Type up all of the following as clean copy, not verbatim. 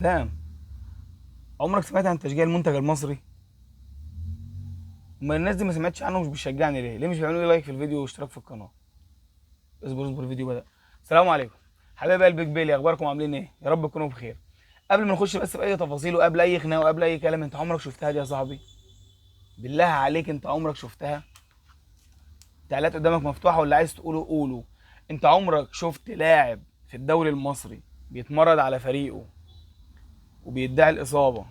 تمام. عمرك سمعت عن تشجيع المنتج المصري؟ امال الناس دي ما سمعتش عنه ومش بتشجعني ليه مش بيعملوا لي لايك في الفيديو واشتراك في القناه؟ اصبر الفيديو بدأ. السلام عليكم حبايب قلب بيلي، اخباركم عاملين ايه؟ يا رب تكونوا بخير. قبل ما نخش بس في اي تفاصيل وقبل اي خناقه وقبل اي كلام، انت عمرك شفتها دي يا صاحبي؟ بالله عليك انت عمرك شفتها؟ التعليقات قدامك مفتوحه واللي عايز تقوله قوله. انت عمرك شفت لاعب في الدوري المصري بيتمرد على فريقه وبيدعي الاصابه،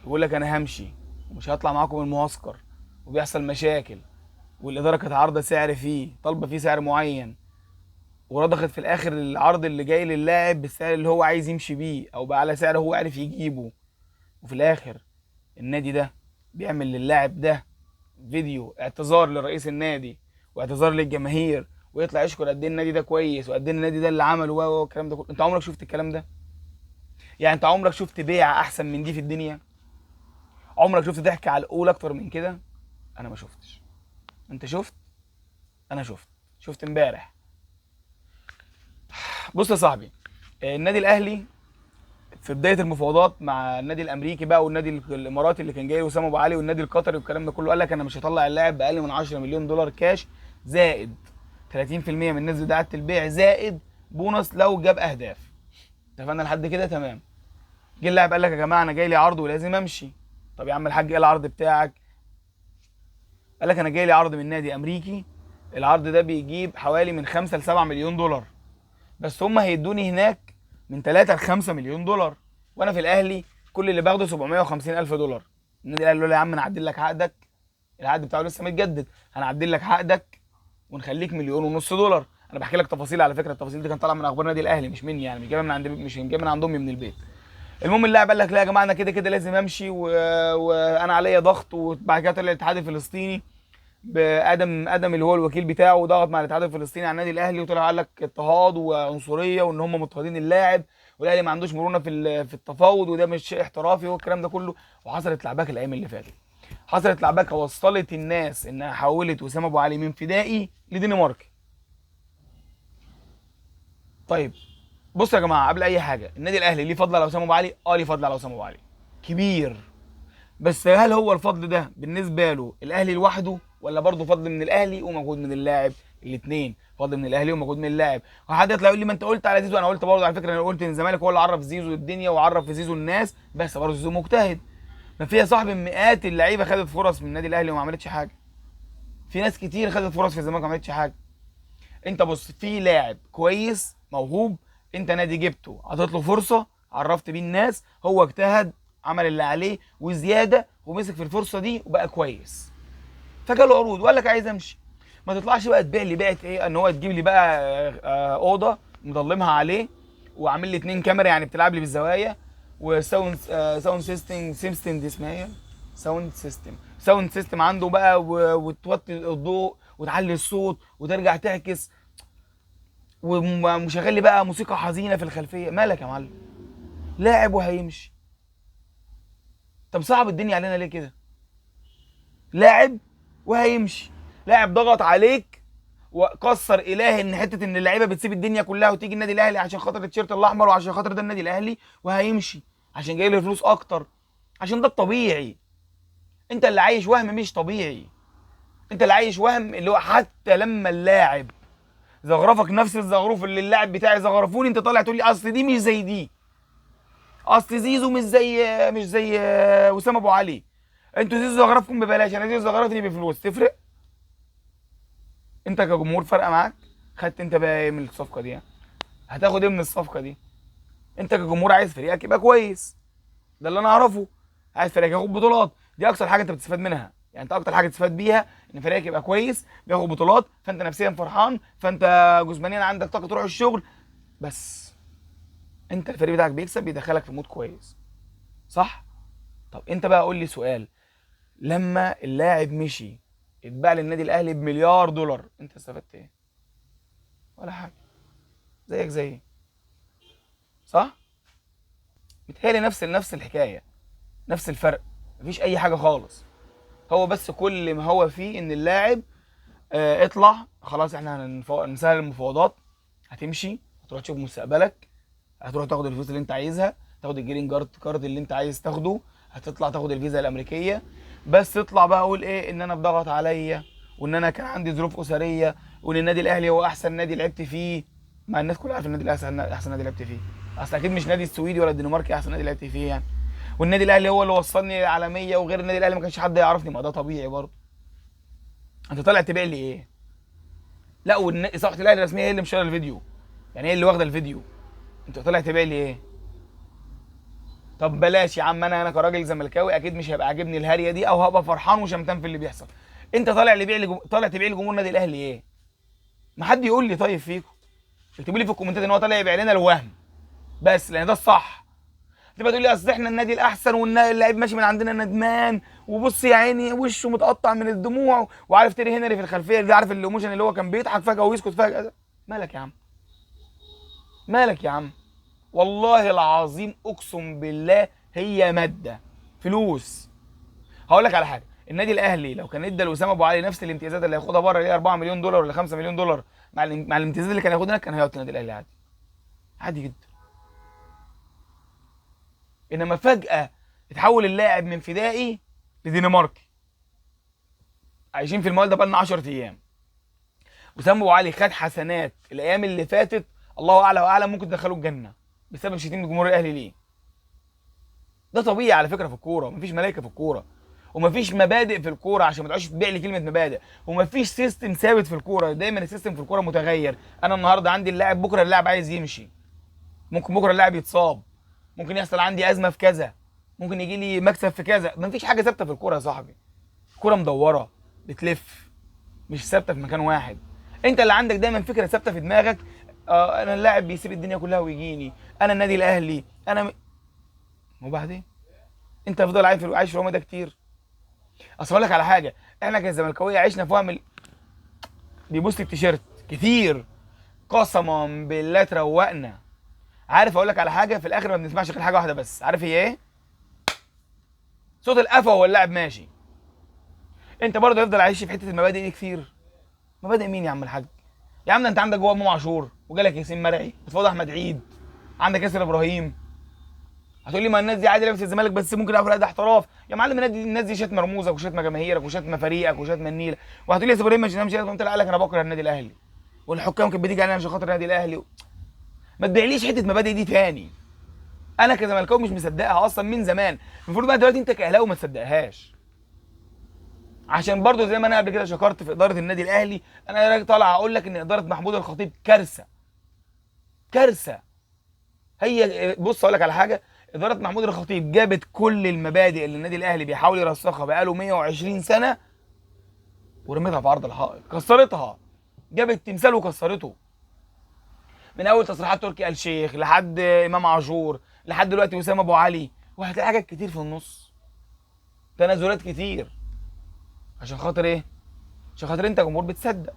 يقول لك انا همشي ومش هطلع معاكم المعسكر، وبيحصل مشاكل والاداره كانت عارضه سعر فيه، طالبه فيه سعر معين، ورضخت في الاخر العرض اللي جاي للاعب بالسعر اللي هو عايز يمشي بيه او باعلى سعر هو عارف يجيبه، وفي الاخر النادي ده بيعمل للاعب ده فيديو اعتذار لرئيس النادي واعتذار للجماهير، ويطلع يشكر قد ايه النادي ده كويس وقد ايه النادي ده اللي عمله والكلام ده كله؟ انت عمرك شفت الكلام ده؟ يعني انت عمرك شفت بيعه احسن من دي في الدنيا؟ عمرك شفت ضحك على القول اكتر من كده؟ انا ما شفتش. انت شفت؟ انا شفت امبارح. بص يا صاحبي، النادي الاهلي في بدايه المفاوضات مع النادي الامريكي بقى والنادي الاماراتي اللي كان جاي وسام ابو علي والنادي القطري والكلام ده كله، قال لك انا مش هطلع اللاعب باقل من 10 مليون دولار كاش، زائد 30% من نسبه اعاده البيع، زائد بونص لو جاب اهداف. اتفقنا لحد كده؟ تمام. جه اللاعب قال لك يا جماعه انا جاي لي عرض ولازم امشي. طب يا عم الحاج ايه العرض بتاعك؟ قال لك انا جاي لي عرض من نادي امريكي، العرض ده بيجيب حوالي من 5 ل 7 مليون دولار، بس هم هيدوني هناك من 3 ل 5 مليون دولار، وانا في الاهلي كل اللي باخده 750 الف دولار. النادي الاهلي قال له يا عم نعدل لك عقدك، العقد بتاعه لسه متجدد، هنعدل لك عقدك ونخليك مليون ونص دولار. انا بحكي لك تفاصيل، على فكره التفاصيل دي كانت طالعه من اخبار النادي الاهلي مش مني، يعني مش جايبها من عند امي من البيت. المهم اللاعب قال لك لا يا جماعه انا كده كده لازم امشي وانا عليا ضغط، وبعد كده طلع الاتحاد الفلسطيني بادم اللي هو الوكيل بتاعه، وضغط مع الاتحاد الفلسطيني على النادي الاهلي، وطلع قال لك اضطهاد وعنصريه وان هم مضطهدين اللاعب، والاهلي ما عندوش مرونه في التفاوض وده مش شيء احترافي والكلام ده كله. وحصلت لعباك الايام اللي فاتت، حصلت لعباكه وصلت الناس انها حولت وسام ابو علي من فدائي لدنماركي. طيب بص يا جماعه، قبل اي حاجه النادي الاهلي ليه فضل على وسام ابو علي؟ اه ليه فضل على وسام ابو علي كبير، بس هل هو الفضل ده بالنسبه له الاهلي لوحده ولا برضه فضل من الاهلي ومجهود من اللاعب؟ الاثنين، فضل من الاهلي ومجهود من اللاعب. وحد يطلع يقول لي ما انت قلت على زيزو، انا قلت برضه على فكره، انا قلت ان الزمالك هو اللي عرف زيزو الدنيا وعرف في زيزو الناس، بس برضه زيزو مجتهد. ما فيها صاحب مئات اللعيبه خدت فرص من النادي الاهلي وما عملتش حاجه، في ناس كتير خدت فرص في الزمالك وما عملتش حاجه. انت بص، في لاعب كويس موهوب، انت نادي جبته عطيت له فرصه، عرفت بيه الناس، هو اجتهد، عمل اللي عليه وزياده ومسك في الفرصه دي وبقى كويس، فجاله عروض وقال لك عايز امشي. ما تطلعش بقى تبيع لي بيعه ايه، ان هو تجيب لي بقى اوضه مضلمها عليه وعامل لي اتنين كاميرا يعني بتلعب لي بالزوايا، وساوند ساوند سيستم دي اسمها ايه، ساوند سيستم عنده بقى، وتوطي الضوء وتعلي الصوت وترجع تعكس، ومشغل لي بقى موسيقى حزينه في الخلفيه. مالك يا معلم؟ لاعب وهيمشي. طب صعب الدنيا علينا ليه كده؟ لاعب وهيمشي، لاعب ضغط عليك وكسر الهي ان حته ان اللعيبه بتسيب الدنيا كلها وتيجي النادي الاهلي عشان خاطر التيشيرت الاحمر وعشان خاطر ده النادي الاهلي، وهيمشي عشان جاي له فلوس اكتر، عشان ده الطبيعي. انت اللي عايش وهم مش طبيعي، انت اللي عايش وهم اللي هو حتى لما اللاعب زغرفك نفس الزغروف اللي اللاعب بتاعي زغرفوني، انت طالع تقول لي اصل دي مش زي دي، اصل زيزو مش زي وسام ابو علي، انتوا زيزو زغرفكم ببلاش، انا زيزو زغرفني بفلوس، تفرق؟ انت كجمهور فارقه معاك؟ خدت انت بقى ايه من الصفقه دي يعني؟ هتاخد ايه من الصفقه دي؟ انت كجمهور عايز فريقك يبقى كويس، ده اللي انا اعرفه، عايز فريقك ياخد بطولات، دي اكثر حاجه انت بتستفاد منها، يعني انت اكتر حاجه تستفاد بيها ان فريقك يبقى كويس بياخد بطولات، فانت نفسيا فرحان، فانت جسمانيا عندك طاقه تروح الشغل، بس انت الفريق بتاعك بيكسب بيدخلك في مود كويس، صح؟ طب انت بقى قول لي سؤال، لما اللاعب مشي اتباع للنادي الاهلي بمليار دولار، انت استفدت ايه؟ ولا حاجه، زيك زيي، صح؟ متهيألي نفس الحكايه، نفس الفرق، مفيش اي حاجه خالص. هو بس كل ما هو فيه ان اللاعب اطلع خلاص احنا نسهل المفاوضات، هتمشي، هتروح تشوف مستقبلك، هتروح تاخد الفلوس اللي انت عايزها. تاخد الجرين كارد اللي انت عايز تاخده، هتطلع تاخد الفيزا الامريكيه. بس تطلع بقى اقول ايه؟ ان انا اتضغط عليا، وان انا كان عندي ظروف اسريه، وان النادي الاهلي هو احسن نادي لعبت فيه. مع الناس كلها عارفه النادي الاهلي احسن نادي لعبت فيه. اصل اكيد مش نادي السويدي ولا الدنماركي احسن نادي لعبت فيه يعني. والنادي الاهلي هو اللي وصلني للعالميه، وغير النادي الاهلي ما كانش حد يعرفني. ما ده طبيعي برضه. انت طالع تبيع لي ايه؟ لا، صفحه الاهلي الرسميه هي اللي مشاره الفيديو، يعني هي اللي واخده الفيديو. انت طالع تبيع لي ايه؟ طب بلاش يا عم، انا كراجل زملكاوي اكيد مش هيبقى عاجبني الهاريه دي، او هبقى فرحان وشمتان في اللي بيحصل. انت طالع تبيع لجمهور النادي الاهلي ايه؟ ما حد يقول لي طيب فيكم، اكتبوا لي في الكومنتات ان هو طالع يبيع لنا الوهم بس، لان ده الصح. تبقى تقول لي اصل احنا النادي الاحسن، واللاعب ماشي من عندنا ندمان، وبص يا عيني وشه متقطع من الدموع، وعارف تيري هنري في الخلفيه اللي عارف الايموشن اللي هو كان بيضحك فجاه ويسكت فجاه ده. مالك يا عم؟ مالك يا عم؟ والله العظيم اقسم بالله هي ماده فلوس. هقول لك على حاجه، النادي الاهلي لو كان ادى لاسامه ابو علي نفس الامتيازات اللي هياخدها بره، اللي هي 4 مليون دولار ولا 5 مليون دولار، مع الامتيازات اللي كان هياخدها هناك، كان هيقعد في النادي الاهلي عادي. عادي جدا. انما فجاه اتحول اللاعب من فدائي لدنماركي. عايشين في الموال ده بقالنا 10 ايام. اسامه ابو علي خد حسنات الايام اللي فاتت، الله اعلى واعلم ممكن تدخله الجنه بسبب شتيمه جمهور الاهلي ليه. ده طبيعي على فكره في الكوره، مفيش ملائكه في الكوره، ومفيش مبادئ في الكوره عشان ما تقعدش تبيع لي كلمه مبادئ، ومفيش سيستم ثابت في الكوره، دايما السيستم في الكوره متغير. انا النهارده عندي اللاعب، بكره اللاعب عايز يمشي، ممكن بكره اللاعب يتصاب، ممكن يحصل عندي ازمه في كذا، ممكن يجي لي مكسب في كذا. مفيش حاجه ثابته في الكوره يا صاحبي. الكوره مدوره بتلف، مش ثابته في مكان واحد. انت اللي عندك دايما فكره ثابته في دماغك، انا اللاعب بيسيب الدنيا كلها ويجيني، انا النادي الاهلي، وبعدين انت هتفضل عايش في الوهم ده كتير. اصل اقول لك على حاجه، احنا كزملكاويه عشنا في وهم بيبوظ التيشيرت كتير، قسما بالله تروقنا. عارف اقول لك على حاجه، في الاخر ما بنسمعش غير حاجه واحده بس، عارف هي ايه؟ صوت القفا وهو اللاعب ماشي. انت برضه هيفضل عايش في حته المبادئ دي كتير. مبادئ مين يا عم الحاج؟ يا عم ده انت عندك جوه امام عاشور، وجالك ياسين مرعي، بتفاوض احمد عيد، عندك ياسر ابراهيم. هتقول لي ما الناس دي عادي لابس الزمالك بس ممكن يلعبوا ده احتراف. يا معلم الناس دي شتمه رموزك وشتمه جماهيرك وشتمه فريقك وشتمه النيل. وهتقول لي ياسر ابراهيم مش قلت قال لك انا بكره النادي الاهلي، والحكام كانت بتيجي علينا عشان خاطر النادي الاهلي. ما تبيعليش حته مبادئ دي تاني. انا كزملكاوي مش مصدقها اصلا من زمان، المفروض بقى دلوقتي انت كاهلاوي ما تصدقهاش. عشان برضو زي ما انا قبل كده شكرت في اداره النادي الاهلي، انا طالع اقول لك ان اداره محمود الخطيب كارثه. كارثه. هي بص اقول لك على حاجه، اداره محمود الخطيب جابت كل المبادئ اللي النادي الاهلي بيحاول يرسخها بقاله 120 سنه، ورميتها في عرض الحائط، كسرتها. جابت تمثال وكسرته، من اول تصريحات تركي آل الشيخ لحد امام عاشور لحد دلوقتي وسام ابو علي، وهتلاقي حاجات كتير في النص، تنازلات كتير. عشان خاطر ايه؟ عشان خاطر انت جمهور بتصدق،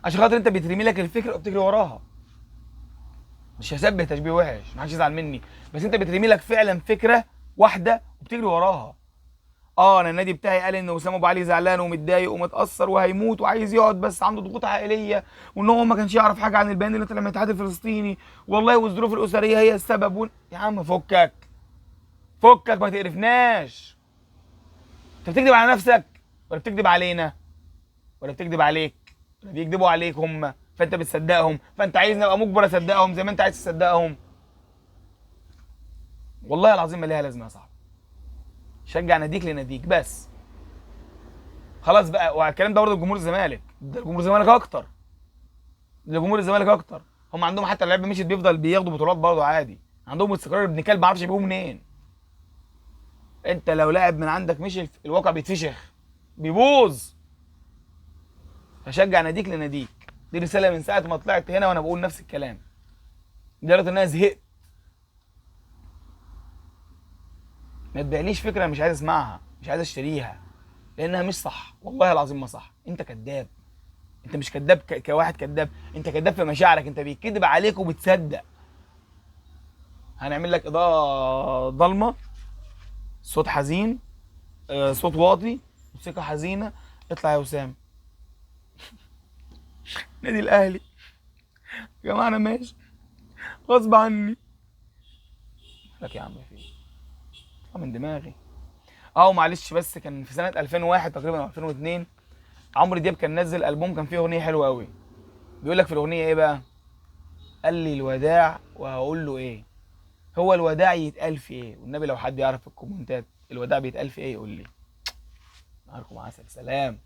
عشان خاطر انت بيترمي لك الفكره وبتجري وراها. مش هشبه تشبيه وحش، ما حدش يزعل مني، بس انت بترمي لك فعلا فكره واحده وبتجري وراها. انا النادي بتاعي قال ان وسام ابو علي زعلان ومتضايق ومتاثر وهيموت وعايز يقعد، بس عنده ضغوط عائليه، وان هو ما كانش يعرف حاجه عن البيان اللي طلع من الاتحاد الفلسطيني، والله والظروف الاسريه هي السبب يا عم فكك، فكك ما تقرفناش. انت بتكذب على نفسك ولا بتكذب علينا ولا بتكذب عليك ولا بيكذبوا عليك هم، فانت بتصدقهم، فانت عايزني ابقى مجبر اصدقهم زي ما انت عايز تصدقهم. والله العظيم ما ليها لازمه يا صاحبي. شجع ناديك لناديك بس خلاص بقى. والكلام ده برضه لجمهور الزمالك، ده جمهور الزمالك اكتر، ده جمهور الزمالك اكتر. هم عندهم حتى اللعيبه مشيت بيفضل بياخدوا بطولات برضه عادي، عندهم استقرار ابن كلب ما اعرفش يجيبوه منين. انت لو لاعب من عندك مشي الواقع بيتفشخ، بيبوظ. فشجع ناديك لناديك، دي رساله من ساعه ما طلعت هنا وانا بقول نفس الكلام، لدرجه ان انا زهقت. ما تبيعليش فكره مش عايز اسمعها، مش عايز اشتريها، لانها مش صح، والله العظيم ما صح. انت كذاب، انت مش كذاب كواحد كذاب، انت كذاب في مشاعرك، انت بيتكذب عليك وبتصدق. هنعمل لك اضاءه ضلمه، صوت حزين، صوت واطي، موسيقى حزينه، اطلع يا وسام. نادي الاهلي يا جماعه انا ماشي غصب عني، لك يا عم في إيه؟ طلع من دماغي. اه معلش، بس كان في سنه 2001 تقريبا او 2002 عمرو دياب كان نزل البوم، كان فيه اغنيه حلوه قوي. بيقول لك في الاغنيه ايه بقى؟ قال لي الوداع وهقول له ايه. هو الوداع يتقال في ايه؟ والنبي لو حد يعرف في الكومنتات الوداع بيتقال في ايه يقول لي. نهاركم عسل، سلام.